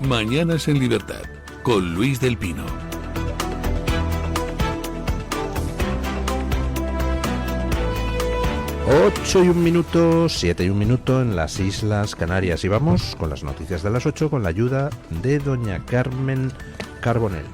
Mañanas en Libertad, con Luis del Pino. 8:01, 7:01 en las Islas Canarias. Y vamos con las noticias de las 8 con la ayuda de doña Carmen Carbonell.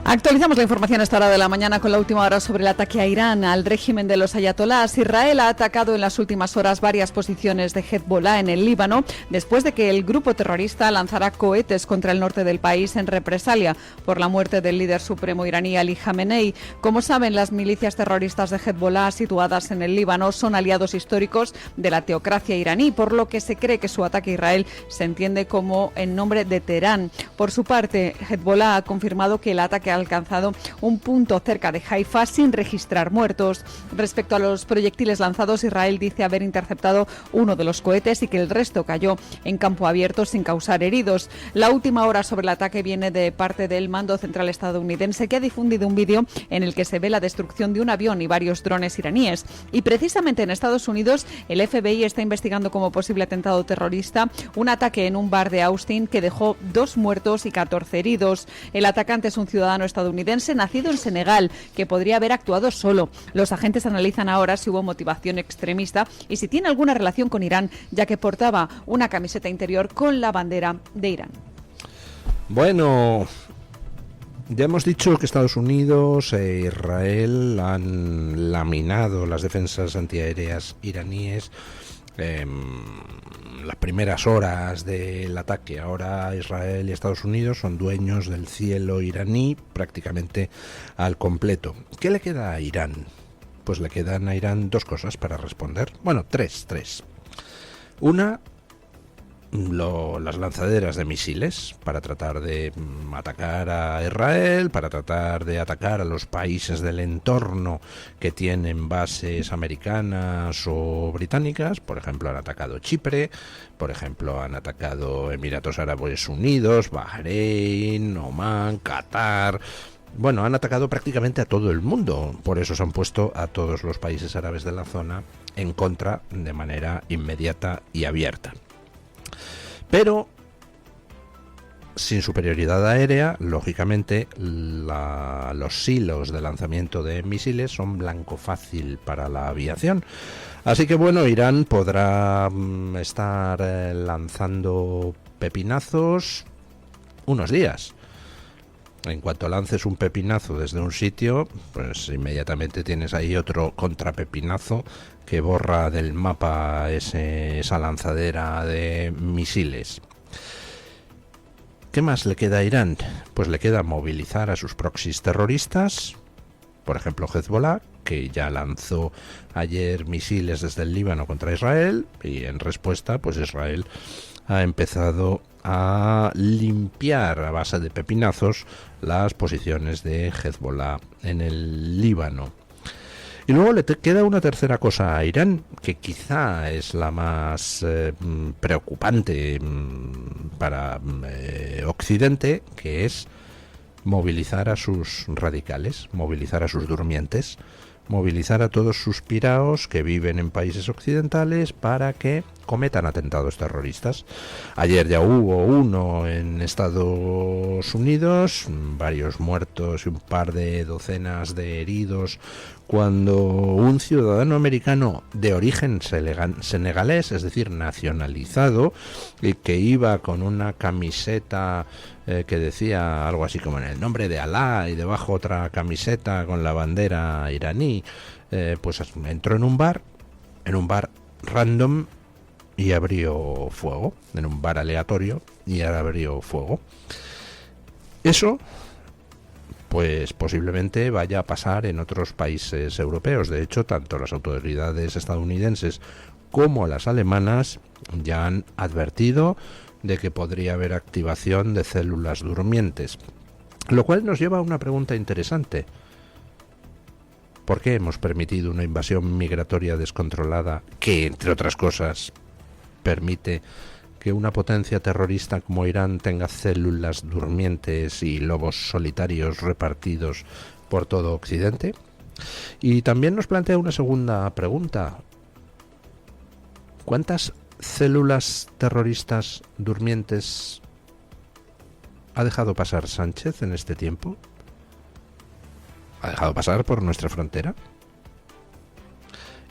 Actualizamos la información a esta hora de la mañana con la última hora sobre el ataque a Irán, al régimen de los ayatolás. Israel ha atacado en las últimas horas varias posiciones de Hezbollah en el Líbano, después de que el grupo terrorista lanzara cohetes contra el norte del país en represalia por la muerte del líder supremo iraní Ali Khamenei. Como saben, las milicias terroristas de Hezbollah situadas en el Líbano son aliados históricos de la teocracia iraní, por lo que se cree que su ataque a Israel se entiende como en nombre de Teherán. Por su parte, Hezbollah ha confirmado que el ataque ha alcanzado un punto cerca de Haifa sin registrar muertos. Respecto a los proyectiles lanzados, Israel dice haber interceptado uno de los cohetes y que el resto cayó en campo abierto sin causar heridos. La última hora sobre el ataque viene de parte del Mando Central estadounidense, que ha difundido un vídeo en el que se ve la destrucción de un avión y varios drones iraníes. Y precisamente en Estados Unidos, el FBI está investigando como posible atentado terrorista un ataque en un bar de Austin que dejó 2 muertos y 14 heridos. El atacante es un ciudadano estadounidense nacido en Senegal, que podría haber actuado solo. Los agentes analizan ahora si hubo motivación extremista y si tiene alguna relación con Irán, ya que portaba una camiseta interior con la bandera de Irán. Bueno, ya hemos dicho que Estados Unidos e Israel han laminado las defensas antiaéreas iraníes las primeras horas del ataque. Ahora Israel y Estados Unidos son dueños del cielo iraní prácticamente al completo. ¿Qué le queda a Irán? Pues le quedan a Irán 2 cosas para responder. Bueno, tres. Una, las lanzaderas de misiles para tratar de atacar a Israel, para tratar de atacar a los países del entorno que tienen bases americanas o británicas. Por ejemplo, han atacado Chipre, por ejemplo, han atacado Emiratos Árabes Unidos, Bahrein, Omán, Qatar. Bueno, han atacado prácticamente a todo el mundo. Por eso se han puesto a todos los países árabes de la zona en contra de manera inmediata y abierta. Pero sin superioridad aérea, lógicamente, los silos de lanzamiento de misiles son blanco fácil para la aviación. Así que bueno, Irán podrá estar lanzando pepinazos unos días. En cuanto lances un pepinazo desde un sitio, pues inmediatamente tienes ahí otro contrapepinazo que borra del mapa esa lanzadera de misiles. ¿Qué más le queda a Irán? Pues le queda movilizar a sus proxies terroristas, por ejemplo Hezbollah, que ya lanzó ayer misiles desde el Líbano contra Israel, y en respuesta, pues Israel ha empezado a limpiar a base de pepinazos las posiciones de Hezbollah en el Líbano. Y luego le queda una tercera cosa a Irán, que quizá es la más preocupante para Occidente, que es movilizar a sus radicales, movilizar a sus durmientes, movilizar a todos sus piraos que viven en países occidentales para que cometan atentados terroristas. Ayer ya hubo uno en Estados Unidos, varios muertos y un par de docenas de heridos, cuando un ciudadano americano de origen senegalés, es decir, nacionalizado, y que iba con una camiseta que decía algo así como en el nombre de Alá, y debajo otra camiseta con la bandera iraní, pues entró en un bar random y abrió fuego, en un bar aleatorio, y abrió fuego. Eso, pues posiblemente vaya a pasar en otros países europeos. De hecho, tanto las autoridades estadounidenses como las alemanas ya han advertido de que podría haber activación de células durmientes. Lo cual nos lleva a una pregunta interesante. ¿Por qué hemos permitido una invasión migratoria descontrolada que, entre otras cosas, permite que una potencia terrorista como Irán tenga células durmientes y lobos solitarios repartidos por todo Occidente? Y también nos plantea una segunda pregunta. ¿Cuántas células terroristas durmientes ha dejado pasar Sánchez en este tiempo? ¿Ha dejado pasar por nuestra frontera?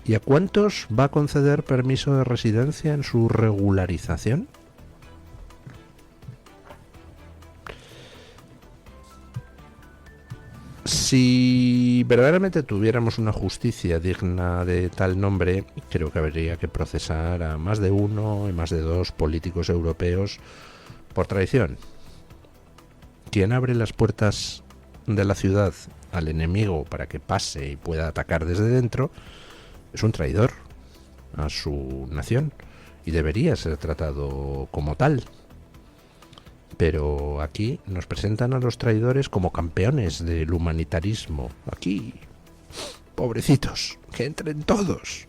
¿Y a cuántos va a conceder permiso de residencia en su regularización? Si verdaderamente tuviéramos una justicia digna de tal nombre, creo que habría que procesar a más de uno y más de dos políticos europeos por traición. Quien abre las puertas de la ciudad al enemigo para que pase y pueda atacar desde dentro es un traidor a su nación y debería ser tratado como tal. Pero aquí nos presentan a los traidores como campeones del humanitarismo. Aquí, pobrecitos, que entren todos.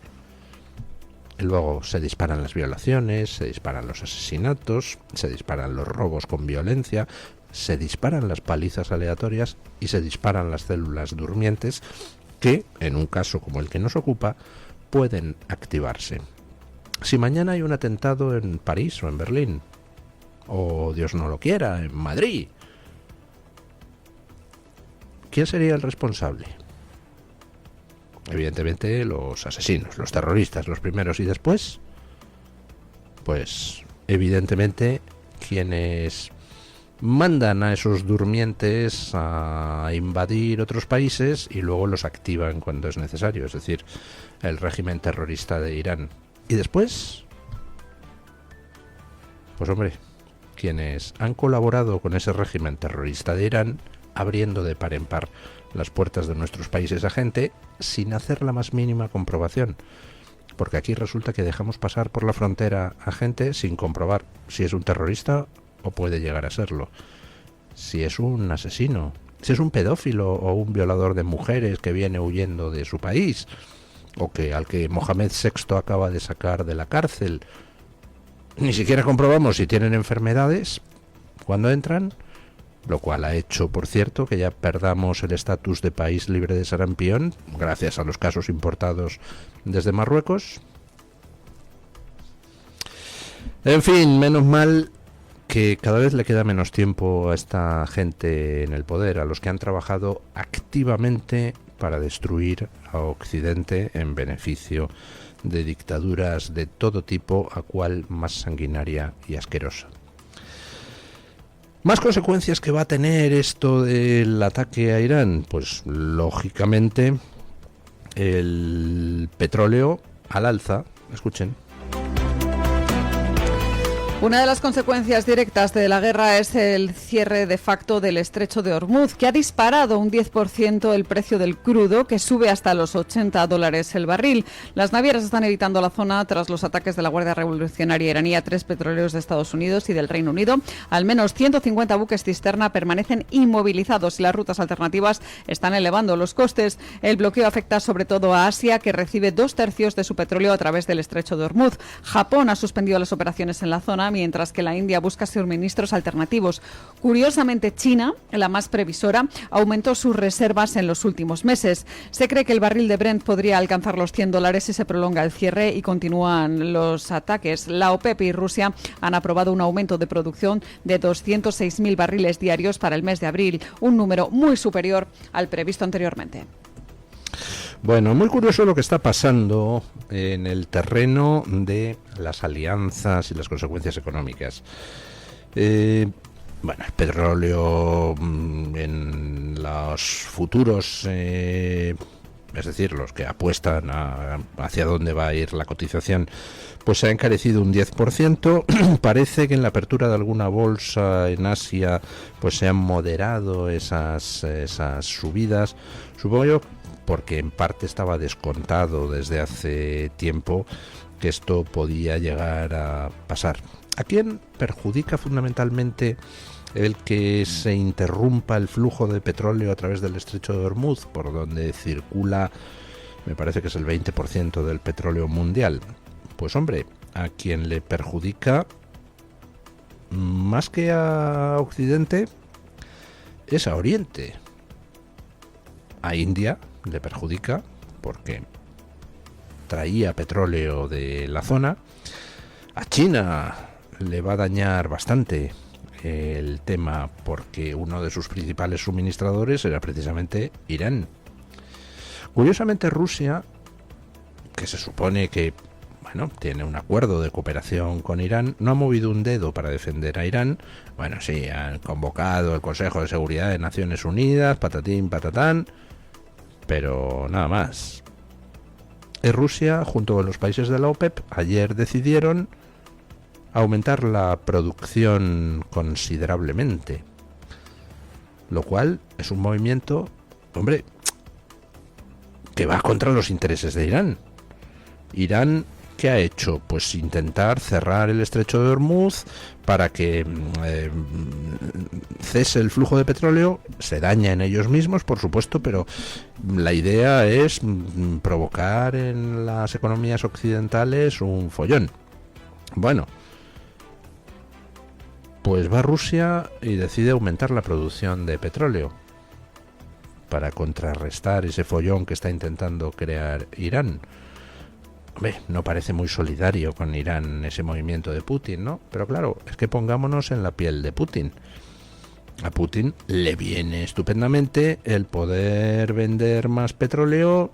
Y luego se disparan las violaciones, se disparan los asesinatos, se disparan los robos con violencia, se disparan las palizas aleatorias y se disparan las células durmientes que, en un caso como el que nos ocupa, pueden activarse. Si mañana hay un atentado en París o en Berlín, o Dios no lo quiera, en Madrid, ¿quién sería el responsable? Evidentemente los asesinos, los terroristas, los primeros, y después, pues evidentemente quienes mandan a esos durmientes a invadir otros países y luego los activan cuando es necesario, es decir, el régimen terrorista de Irán. Y después, pues hombre, quienes han colaborado con ese régimen terrorista de Irán, abriendo de par en par las puertas de nuestros países a gente sin hacer la más mínima comprobación. Porque aquí resulta que dejamos pasar por la frontera a gente sin comprobar si es un terrorista o puede llegar a serlo, si es un asesino, si es un pedófilo o un violador de mujeres que viene huyendo de su país, o que al que Mohamed VI acaba de sacar de la cárcel. Ni siquiera comprobamos si tienen enfermedades cuando entran, lo cual ha hecho, por cierto, que ya perdamos el estatus de país libre de sarampión, gracias a los casos importados desde Marruecos. En fin, menos mal que cada vez le queda menos tiempo a esta gente en el poder, a los que han trabajado activamente para destruir a Occidente en beneficio de dictaduras de todo tipo, a cual más sanguinaria y asquerosa. ¿Más consecuencias que va a tener esto del ataque a Irán? Pues lógicamente el petróleo al alza. Escuchen. Una de las consecuencias directas de la guerra es el cierre de facto del estrecho de Hormuz, que ha disparado un 10% el precio del crudo, que sube hasta los $80 el barril. Las navieras están evitando la zona tras los ataques de la Guardia Revolucionaria iraní a 3 petroleros de Estados Unidos y del Reino Unido. Al menos 150 buques cisterna permanecen inmovilizados y las rutas alternativas están elevando los costes. El bloqueo afecta sobre todo a Asia, que recibe 2/3 de su petróleo a través del estrecho de Hormuz. Japón ha suspendido las operaciones en la zona, mientras que la India busca suministros alternativos. Curiosamente, China, la más previsora, aumentó sus reservas en los últimos meses. Se cree que el barril de Brent podría alcanzar los $100 si se prolonga el cierre y continúan los ataques. La OPEP y Rusia han aprobado un aumento de producción de 206.000 barriles diarios para el mes de abril, un número muy superior al previsto anteriormente. Bueno, muy curioso lo que está pasando en el terreno de las alianzas y las consecuencias económicas. Bueno, el petróleo en los futuros, es decir, los que apuestan hacia dónde va a ir la cotización, pues se ha encarecido un 10%. Parece que en la apertura de alguna bolsa en Asia pues se han moderado esas subidas. Supongo yo porque en parte estaba descontado desde hace tiempo que esto podía llegar a pasar. ¿A quién perjudica fundamentalmente el que se interrumpa el flujo de petróleo a través del estrecho de Hormuz, por donde circula, me parece que es el 20% del petróleo mundial? Pues hombre, a quien le perjudica más que a Occidente es a Oriente. A India le perjudica porque traía petróleo de la zona. A China le va a dañar bastante el tema porque uno de sus principales suministradores era precisamente Irán. Curiosamente, Rusia, que se supone que tiene un acuerdo de cooperación con Irán, no ha movido un dedo para defender a Irán. Bueno, sí, han convocado el Consejo de Seguridad de Naciones Unidas, patatín, patatán, pero nada más. Y Rusia, junto con los países de la OPEP, ayer decidieron aumentar la producción considerablemente, lo cual es un movimiento, hombre, que va contra los intereses de Irán. Irán, ¿qué ha hecho? Pues intentar cerrar el estrecho de Hormuz para que cese el flujo de petróleo. Se daña en ellos mismos, por supuesto, pero la idea es provocar en las economías occidentales un follón. Bueno, pues va Rusia y decide aumentar la producción de petróleo para contrarrestar ese follón que está intentando crear Irán. Hombre, no parece muy solidario con Irán ese movimiento de Putin, ¿no? Pero claro, es que pongámonos en la piel de Putin. A Putin le viene estupendamente el poder vender más petróleo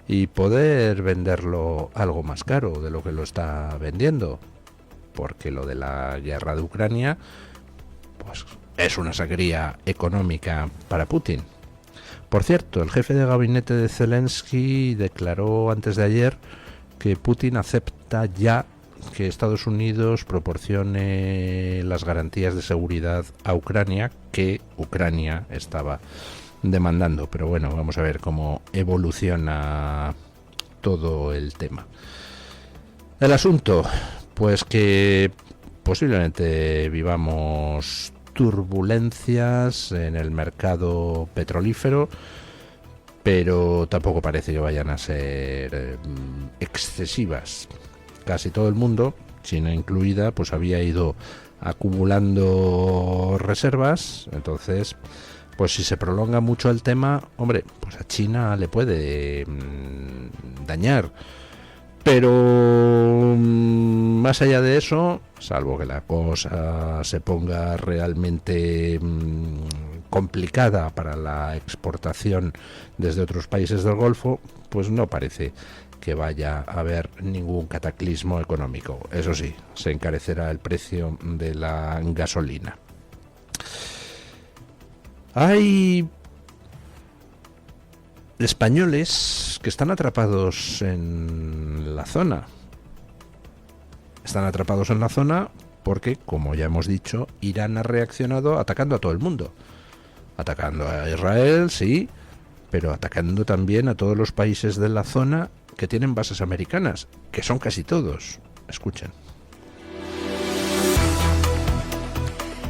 y poder venderlo algo más caro de lo que lo está vendiendo. Porque lo de la guerra de Ucrania, pues es una sangría económica para Putin. Por cierto, el jefe de gabinete de Zelensky declaró antes de ayer que Putin acepta ya que Estados Unidos proporcione las garantías de seguridad a Ucrania que Ucrania estaba demandando. Pero bueno, vamos a ver cómo evoluciona todo el tema. El asunto, pues que posiblemente vivamos turbulencias en el mercado petrolífero, pero tampoco parece que vayan a ser excesivas. Casi todo el mundo, China incluida, pues había ido acumulando reservas. Entonces, pues si se prolonga mucho el tema, hombre, pues a China le puede dañar. Pero más allá de eso, salvo que la cosa se ponga realmente complicada para la exportación desde otros países del Golfo, pues no parece que vaya a haber ningún cataclismo económico. Eso sí, se encarecerá el precio de la gasolina. Hay españoles que están atrapados en la zona. Están atrapados en la zona porque, como ya hemos dicho, Irán ha reaccionado atacando a todo el mundo. Atacando a Israel, sí, pero atacando también a todos los países de la zona que tienen bases americanas, que son casi todos. Escuchen.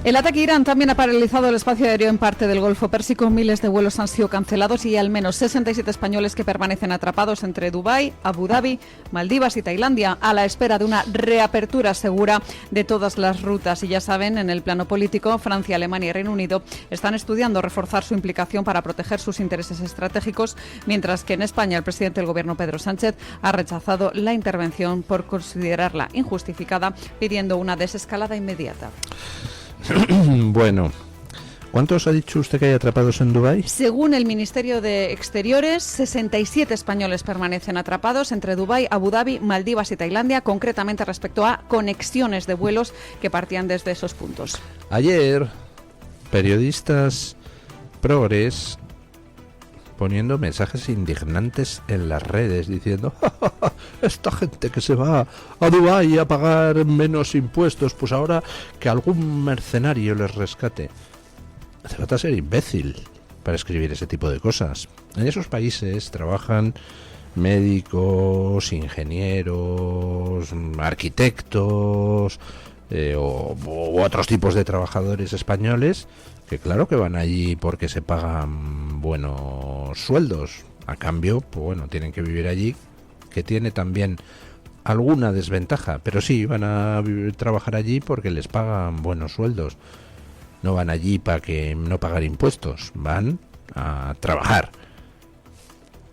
El ataque a Irán también ha paralizado el espacio aéreo en parte del Golfo Pérsico. Miles de vuelos han sido cancelados y hay al menos 67 españoles que permanecen atrapados entre Dubái, Abu Dhabi, Maldivas y Tailandia, a la espera de una reapertura segura de todas las rutas. Y ya saben, en el plano político, Francia, Alemania y Reino Unido están estudiando reforzar su implicación para proteger sus intereses estratégicos, mientras que en España el presidente del Gobierno, Pedro Sánchez, ha rechazado la intervención por considerarla injustificada, pidiendo una desescalada inmediata. Bueno, ¿cuántos ha dicho usted que hay atrapados en Dubái? Según el Ministerio de Exteriores, 67 españoles permanecen atrapados entre Dubái, Abu Dhabi, Maldivas y Tailandia, concretamente respecto a conexiones de vuelos que partían desde esos puntos. Ayer, periodistas progres poniendo mensajes indignantes en las redes diciendo: ¡ja, ja, ja! Esta gente que se va a Dubái a pagar menos impuestos, pues ahora que algún mercenario les rescate. Hace falta ser imbécil para escribir ese tipo de cosas. En esos países trabajan médicos, ingenieros, arquitectos u otros tipos de trabajadores españoles que claro que van allí porque se pagan buenos sueldos. A cambio, pues bueno, tienen que vivir allí, que tiene también alguna desventaja, pero sí, van a trabajar allí porque les pagan buenos sueldos. No van allí para que no pagar impuestos, van a trabajar.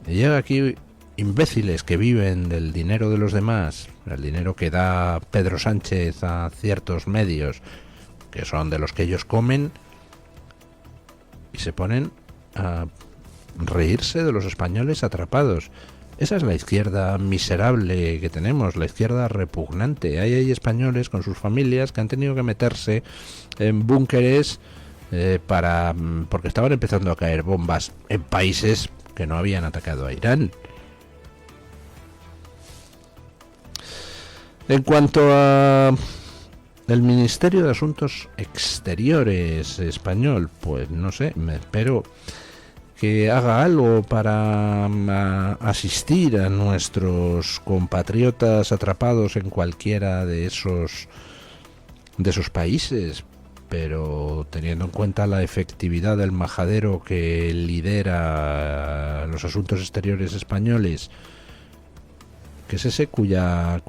Y llega aquí imbéciles que viven del dinero de los demás, el dinero que da Pedro Sánchez a ciertos medios, que son de los que ellos comen, y se ponen a reírse de los españoles atrapados. Esa es la izquierda miserable que tenemos, la izquierda repugnante. Hay españoles con sus familias que han tenido que meterse en búnkeres porque estaban empezando a caer bombas en países que no habían atacado a Irán. En cuanto a el Ministerio de Asuntos Exteriores español, pues no sé, me espero que haga algo para asistir a nuestros compatriotas atrapados en cualquiera de esos países, pero teniendo en cuenta la efectividad del majadero que lidera los asuntos exteriores españoles, que es ese cuya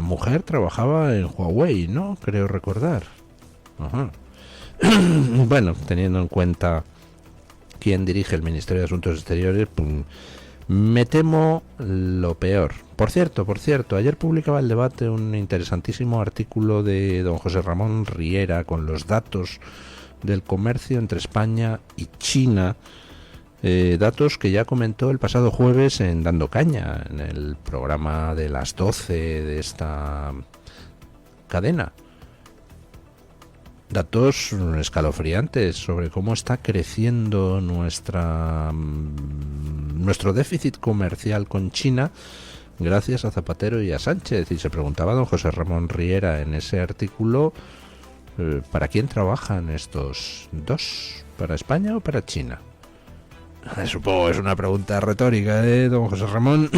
mujer trabajaba en Huawei, ¿no? Creo recordar. Ajá. Bueno, teniendo en cuenta quién dirige el Ministerio de Asuntos Exteriores, pues, me temo lo peor. Por cierto, ayer publicaba El Debate un interesantísimo artículo de don José Ramón Riera con los datos del comercio entre España y China, datos que ya comentó el pasado jueves en Dando Caña, en el programa de las 12 de esta cadena. Datos escalofriantes sobre cómo está creciendo nuestro déficit comercial con China gracias a Zapatero y a Sánchez. Y se preguntaba don José Ramón Riera en ese artículo, ¿para quién trabajan estos dos? ¿Para España o para China? Supongo es una pregunta retórica, don José Ramón,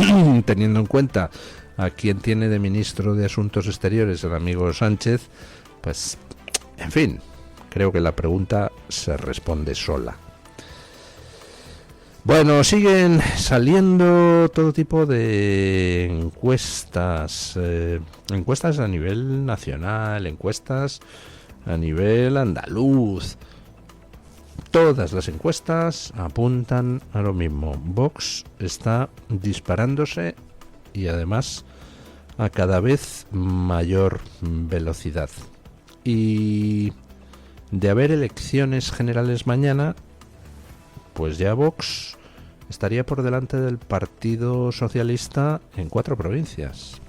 teniendo en cuenta a quién tiene de ministro de Asuntos Exteriores el amigo Sánchez, pues... En fin, creo que la pregunta se responde sola. Bueno, siguen saliendo todo tipo de encuestas, encuestas a nivel nacional, encuestas a nivel andaluz. Todas las encuestas apuntan a lo mismo. Vox está disparándose y además a cada vez mayor velocidad. Y de haber elecciones generales mañana, pues ya Vox estaría por delante del Partido Socialista en 4 provincias.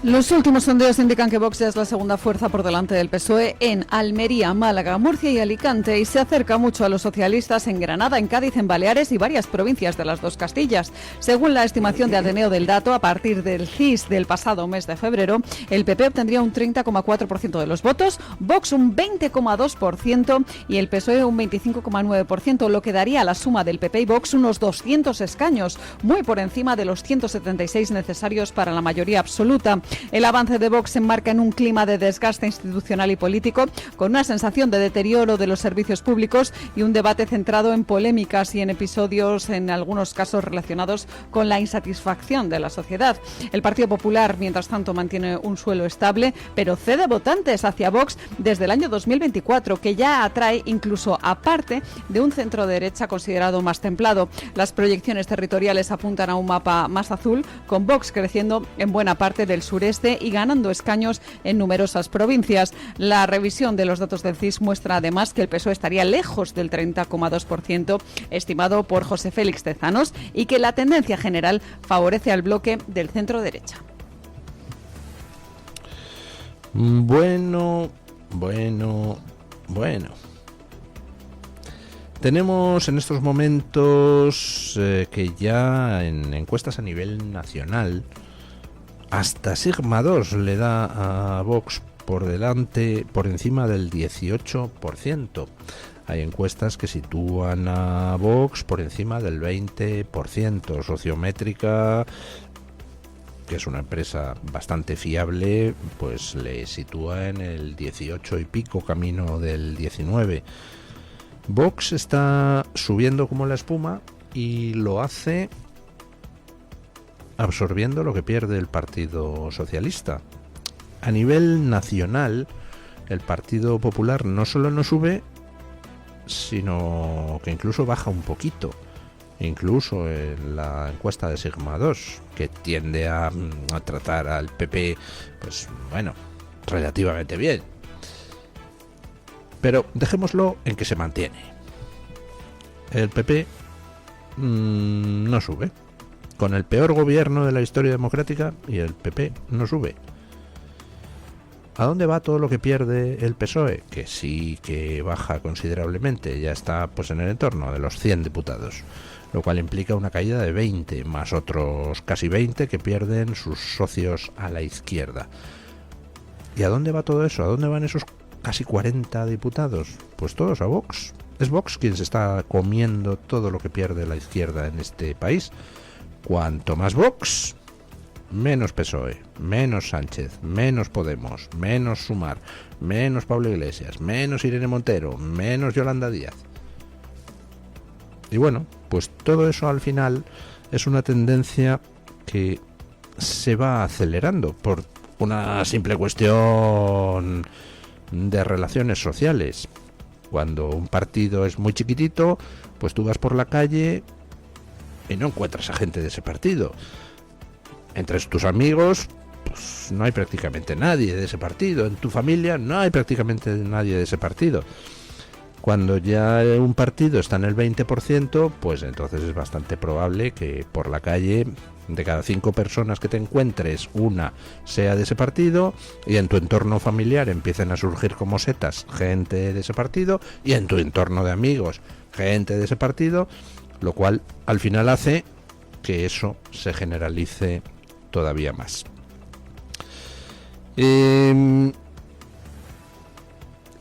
Los últimos sondeos indican que Vox es la segunda fuerza por delante del PSOE en Almería, Málaga, Murcia y Alicante, y se acerca mucho a los socialistas en Granada, en Cádiz, en Baleares y varias provincias de las dos Castillas. Según la estimación de Ateneo del Dato, a partir del CIS del pasado mes de febrero, el PP obtendría un 30,4% de los votos, Vox un 20,2% y el PSOE un 25,9%, lo que daría a la suma del PP y Vox unos 200 escaños, muy por encima de los 176 necesarios para la mayoría absoluta. El avance de Vox se enmarca en un clima de desgaste institucional y político, con una sensación de deterioro de los servicios públicos y un debate centrado en polémicas y en episodios, en algunos casos relacionados con la insatisfacción de la sociedad. El Partido Popular, mientras tanto, mantiene un suelo estable, pero cede votantes hacia Vox desde el año 2024, que ya atrae incluso a parte de un centro-derecha considerado más templado. Las proyecciones territoriales apuntan a un mapa más azul, con Vox creciendo en buena parte del sureste y ganando escaños en numerosas provincias. La revisión de los datos del CIS muestra además que el PSOE estaría lejos del 30,2% estimado por José Félix Tezanos y que la tendencia general favorece al bloque del centro-derecha. Bueno. Tenemos en estos momentos que ya en encuestas a nivel nacional hasta Sigma 2 le da a Vox por delante, por encima del 18%. Hay encuestas que sitúan a Vox por encima del 20%. Sociométrica, que es una empresa bastante fiable, pues le sitúa en el 18 y pico, camino del 19. Vox está subiendo como la espuma y lo hace absorbiendo lo que pierde el Partido Socialista. A nivel nacional, el Partido Popular no solo no sube, sino que incluso baja un poquito. incluso en la encuesta de Sigma 2, que tiende a tratar al PP, pues bueno, relativamente bien. Pero dejémoslo en que se mantiene. El PP no sube. Con el peor gobierno de la historia democrática, y el PP no sube. ¿A dónde va todo lo que pierde el PSOE? Que sí que baja considerablemente, ya está pues en el entorno de los 100 diputados, lo cual implica una caída de 20, más otros casi 20 que pierden sus socios a la izquierda. ¿Y a dónde va todo eso? ¿A dónde van esos casi 40 diputados? Pues todos a Vox. Es Vox quien se está comiendo todo lo que pierde la izquierda en este país. Cuanto más Vox, menos PSOE, menos Sánchez, menos Podemos, menos Sumar, menos Pablo Iglesias, menos Irene Montero, menos Yolanda Díaz. Y bueno, pues todo eso al final es una tendencia que se va acelerando por una simple cuestión de relaciones sociales. Cuando un partido es muy chiquitito, pues tú vas por la calle y no encuentras a gente de ese partido. Entre tus amigos, pues no hay prácticamente nadie de ese partido. En tu familia no hay prácticamente nadie de ese partido. Cuando ya un partido está en el 20%, pues entonces es bastante probable que por la calle, de cada 5 personas que te encuentres, una sea de ese partido, y en tu entorno familiar empiecen a surgir como setas gente de ese partido, y en tu entorno de amigos gente de ese partido, lo cual al final hace que eso se generalice todavía más. Y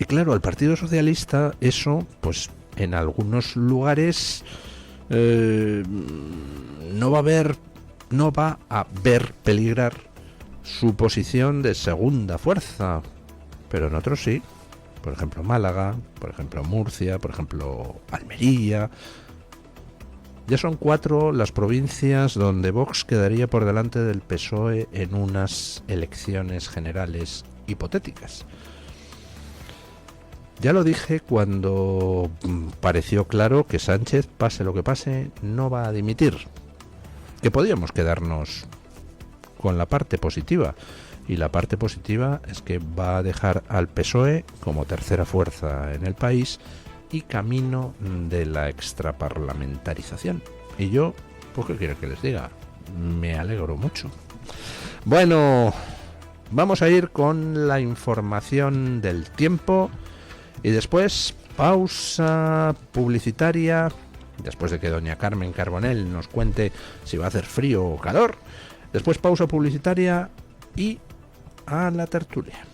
claro, al Partido Socialista eso, pues en algunos lugares no va a ver peligrar su posición de segunda fuerza, pero en otros sí. Por ejemplo Málaga, por ejemplo Murcia, por ejemplo Almería. Ya son 4 las provincias donde Vox quedaría por delante del PSOE en unas elecciones generales hipotéticas. Ya lo dije cuando pareció claro que Sánchez, pase lo que pase, no va a dimitir. Que podíamos quedarnos con la parte positiva. Y la parte positiva es que va a dejar al PSOE como tercera fuerza en el país y camino de la extraparlamentarización. Y yo, pues qué quiero que les diga, me alegro mucho. Bueno, vamos a ir con la información del tiempo y después pausa publicitaria, después de que doña Carmen Carbonell nos cuente si va a hacer frío o calor. Después pausa publicitaria y a la tertulia.